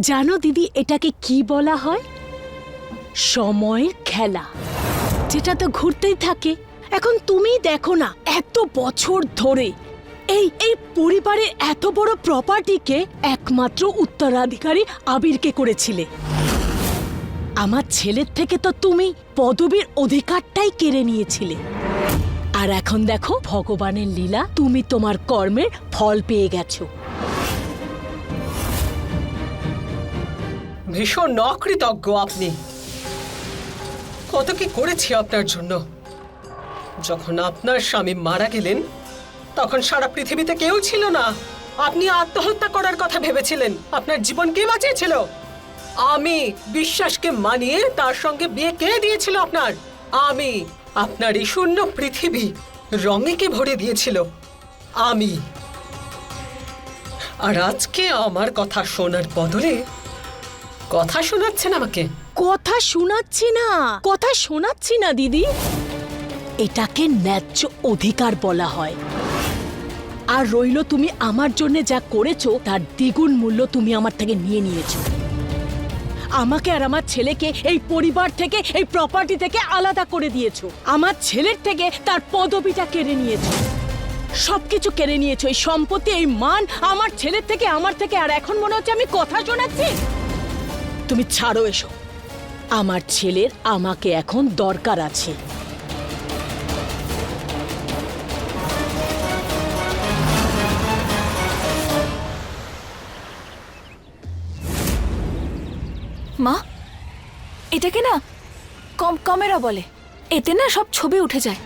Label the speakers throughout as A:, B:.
A: জানো দিদি, এটাকে কি বলা হয়? সময়ের খেলা, যেটা তো ঘুরতেই থাকে। এখন তুমি দেখো না, এত বছর ধরে এই এই পরিবারের এত বড় প্রপার্টিকে একমাত্র উত্তরাধিকারী আবিরকে করেছিলে। আমার ছেলের থেকে তো তুমি পদবীর অধিকারটাই কেড়ে নিয়েছিলে। আর এখন দেখো ভগবানের লীলা, তুমি তোমার কর্মের ফল পেয়ে গেছো।
B: ভীষণ অকৃতজ্ঞ আপনি। কত কি করেছি আপনার জন্য। যখন আপনার স্বামী মারা গেলেন তখন সারা পৃথিবীতে কেউ ছিল না। আপনি আত্মহত্যা করার কথা ভেবেছিলেন। আপনার জীবন কে বাঁচিয়েছিল? আমি। বিশ্বাসকে মানিয়ে তার সঙ্গে বিয়ে কে দিয়েছিল আপনার? আমি। আপনার এই শূন্য পৃথিবী রঙে কে ভরে দিয়েছিল? আমি। আর আজকে আমার কথা শোনার বদলে কথা শোনাচ্ছেন আমাকে?
A: কথা শোনাচ্ছি না দিদি। এটাকে ন্যায্য অধিকার বলা হয়। আর রইল, তুমি আমার জন্য যা করেছো তার দ্বিগুণ মূল্য তুমি আমার থেকে নিয়ে নিয়েছো। আমাকে আর আমার ছেলেকে এই পরিবার থেকে, এই প্রপার্টি থেকে আলাদা করে দিয়েছো। আমার ছেলের থেকে তার পদবিটা কেড়ে নিয়েছো, সবকিছু কেড়ে নিয়েছো। এই সম্পত্তি, এই মান আমার ছেলের থেকে, আমার থেকে। আর এখন মনে হচ্ছে আমি কথা শোনাচ্ছি। তুমি ছাড়ো এসো। আমার ছেলের আমাকে এখন দরকার আছে।
C: মা, এটাকে না ক্যামেরা বলে। এতে না সব ছবি উঠে যায়।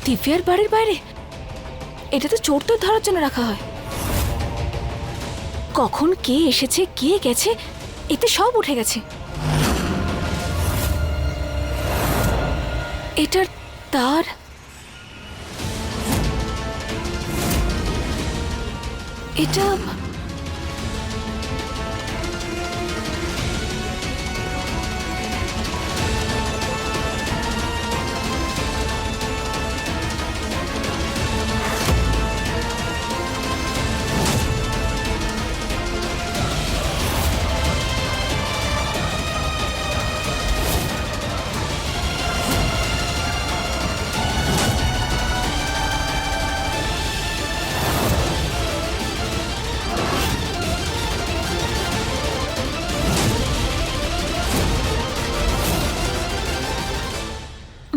C: দিব্যার বাড়ির বাইরে এটা তো চোর তো ধরার জন্য রাখা হয়। কখন কে এসেছে, কে গেছে, এতে সব উঠে গেছে। এটার তার, এটা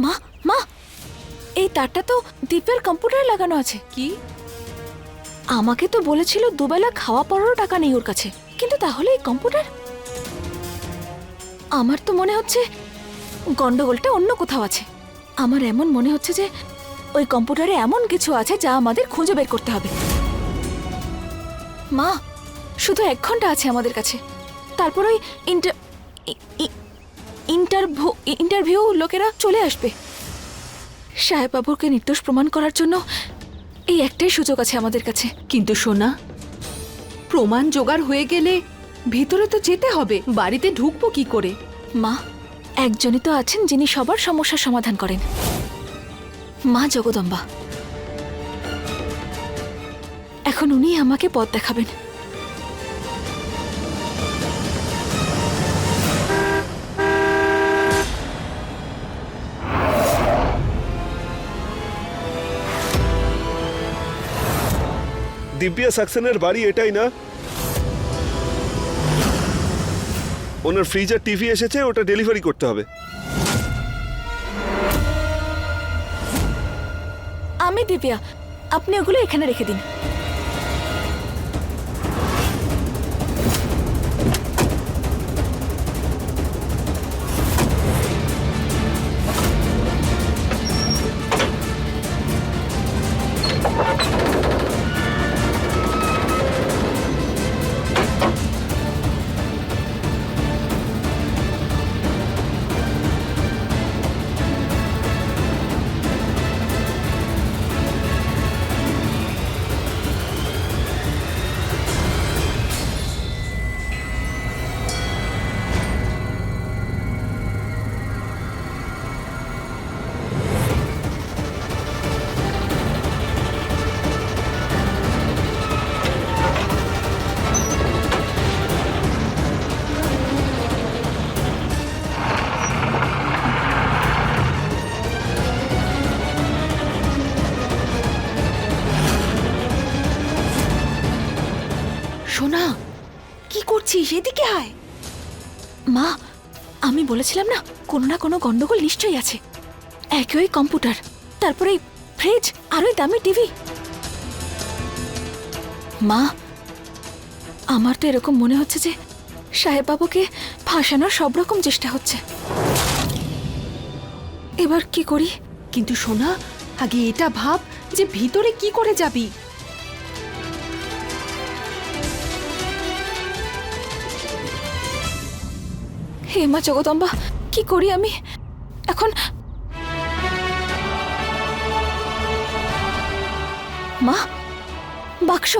C: মা, মা, এই তারটা তো দীপের কম্পিউটারে লাগানো আছে। কি? আমাকে তো বলেছিল দুবেলা খাওয়া পড়ারও টাকা নেই ওর কাছে, কিন্তু তাহলে এই কম্পিউটার? আমার তো মনে হচ্ছে গন্ডগোলটা অন্য কোথাও আছে। আমার এমন মনে হচ্ছে যে ওই কম্পিউটারে এমন কিছু আছে যা আমাদের খুঁজে বের করতে হবে। মা, শুধু 1 ঘন্টা আছে আমাদের কাছে, তারপর ওই ইন্টারভিউ লোকেরা চলে আসবে। সাহেব বাবুকে নির্দোষ প্রমাণ করার জন্য এই একটাই সুযোগ আছে আমাদের কাছে।
D: কিন্তু সোনা, প্রমাণ জোগাড় হয়ে গেলে ভিতরে তো যেতে হবে, বাড়িতে ঢুকবো কি করে?
C: মা, একজনই তো আছেন যিনি সবার সমস্যার সমাধান করেন, মা জগদম্বা। এখন উনি আমাকে পথ দেখাবেন।
E: দিব্যা সাক্সেনের বাড়ি এটাই না? ওনার ফ্রিজ আর টিভি এসেছে, ওটা ডেলিভারি করতে হবে।
C: আমি দিব্যা, আপনি ওগুলো এখানে রেখে দিন।
D: করছিস? এদিকে আয়।
C: মা, আমি বলেছিলাম না কোনো না কোনো গন্ডগোল নিশ্চয়ই আছে। একই কম্পিউটার, তারপরে ফ্রিজ আর ওই দামি টিভি। মা, আমার তো এরকম মনে হচ্ছে যে সাহেব বাবুকে ফাঁসানোর সব রকম চেষ্টা হচ্ছে। এবার কি করি?
D: কিন্তু সোনা, আগে এটা ভাব যে ভিতরে কি করে যাবি।
C: হে মা জগদম্বা, কি করি আমি এখন? মা, বাক্স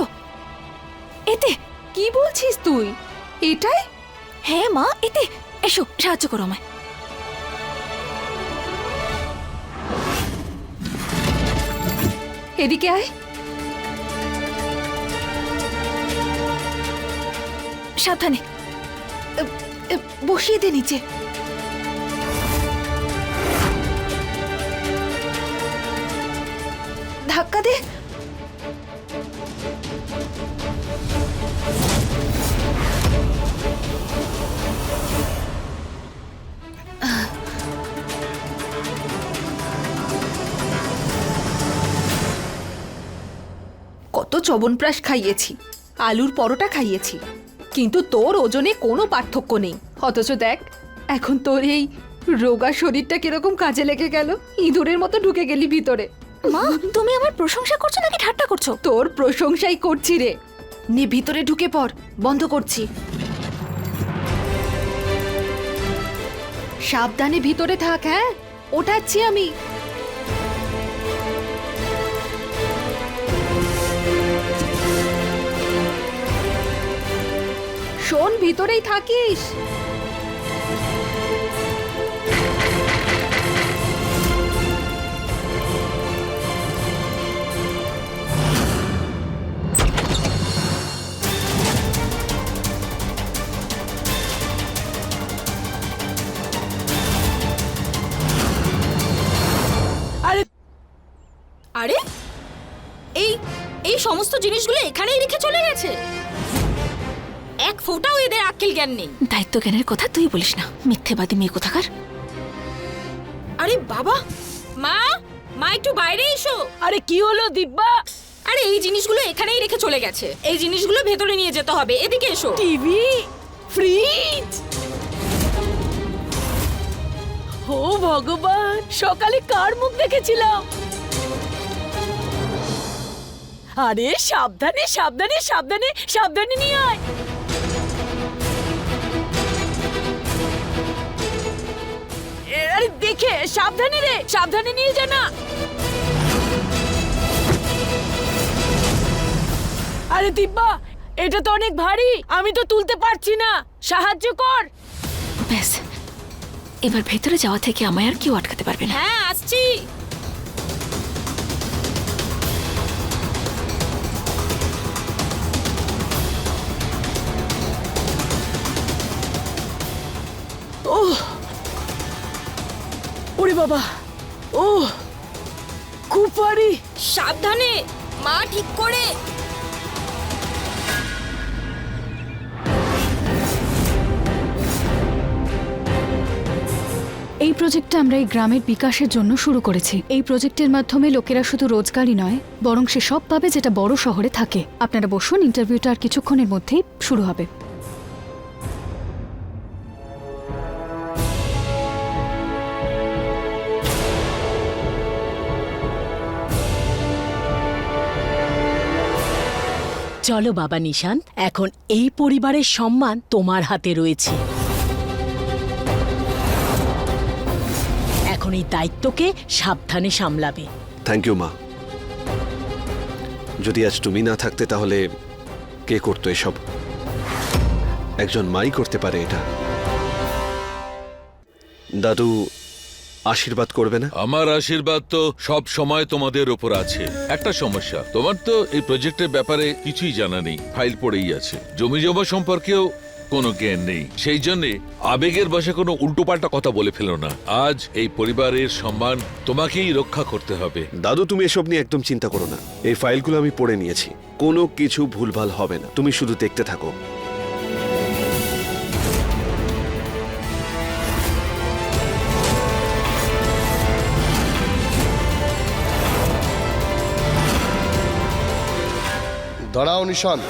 C: এতে।
D: কি বলছিস তুই? এটাই?
C: হ্যাঁ মা, এতে। এসো, সাহায্য করো আমায়।
D: এদিকে আয়।
C: সাবধানে।
D: বসিয়ে দে নিচে। ধাক্কা দে। কত চবনপ্রাশ খাইয়েছি, আলুর পরোটা খাইয়েছি, কিন্তু তোর ওজনে কোনো পার্থক্য নেই। অথচ দেখ, এখন তোর এই রোগা শরীরটা কিরকম কাজে লেগে গেল। ইঁদুরের মতো ঢুকে গেলি ভিতরে।
C: মা, তুমি আমার প্রশংসা করছো নাকি ঠাট্টা করছো?
D: তোর প্রশংসাই করছি রে। নে ভিতরে ঢুকে পড়, বন্ধ করছি। সাবধানে ভিতরে থাক। হ্যাঁ, ওঠাচ্ছি আমি। শোন, ভিতরেই থাকিস।
F: আরে এই এই সমস্ত জিনিসগুলো এখানেই রেখে চলে গেছে। এক ফোঁটাও এদের আক্কেল জ্ঞান নেই।
C: দায়িত্ব জ্ঞানের কথা তুই বলিস না, মিথ্যেবাদী মেয়ে কোথাকার।
F: আরে বাবা, মা মা একটু বাইরে এসো।
A: আরে কি হলো দিব্যা?
F: আরে এই জিনিসগুলো এখানেই রেখে চলে গেছে। এই জিনিসগুলো ভেতরে নিয়ে যেতে হবে। এদিকে এসো।
A: TV, fridge. ও ভগবান, সকালে কার মুখ দেখেছিলাম? আরে সাবধানে সাবধানে সাবধানে সাবধানে নিয়ে আয়। আরে দেখে সাবধানে রে, সাবধানে নিয়ে যা না। আরে দিব্যা, এটা তো অনেক ভারী, আমি তো তুলতে পারছি না, সাহায্য কর।
C: ব্যাস, এবার ভেতরে যাওয়া থেকে আমায় আর কেউ আটকাতে পারবে না।
F: হ্যাঁ, আসছি।
A: ওরে বাবা, ও খুব ভারী।
F: সাবধানে, মা ঠিক করে।
G: এই প্রজেক্টটা আমরা এই গ্রামের বিকাশের জন্য শুরু করেছি। এই প্রজেক্টের মাধ্যমে লোকেরা শুধু রোজগারই নয়, বরং সে সব পাবে যেটা বড় শহরে থাকে। আপনারা বসুন, ইন্টারভিউটা আর কিছুক্ষণের মধ্যেই শুরু হবে।
A: চলো বাবা নিশান্ত, এখন এই পরিবারের সম্মান তোমার হাতে রয়েছে। এখন এই দায়িত্বকে সাবধানে সামলাবে।
E: থ্যাংক ইউ মা। যদি আজ তুমি না থাকতে তাহলে কে করতো এসব? একজন মাই করতে পারে এটা। দাদু আশীর্বাদ করবে না?
H: আমার আশীর্বাদ তো সব সময় তোমাদের উপর আছে। একটা সমস্যা, তোমার তো এই প্রজেক্টের ব্যাপারে কিছুই জানা নেই, ফাইল পড়েই আছে। জমি জমা সম্পর্কেও কোনো জ্ঞান নেই, সেই জন্য আবেগের বশে কোনো উল্টোপাল্টা কথা বলে ফেলো না। আজ এই পরিবারের সম্মান তোমাকেই রক্ষা করতে হবে।
E: দাদু তুমি এসব নিয়ে একদম চিন্তা করো না, এই ফাইলগুলো আমি পড়ে নিয়েছি, কোনো কিছু ভুলভাল হবে না, তুমি শুধু দেখতে থাকো।
I: দাঁড়াও নিশান্ত।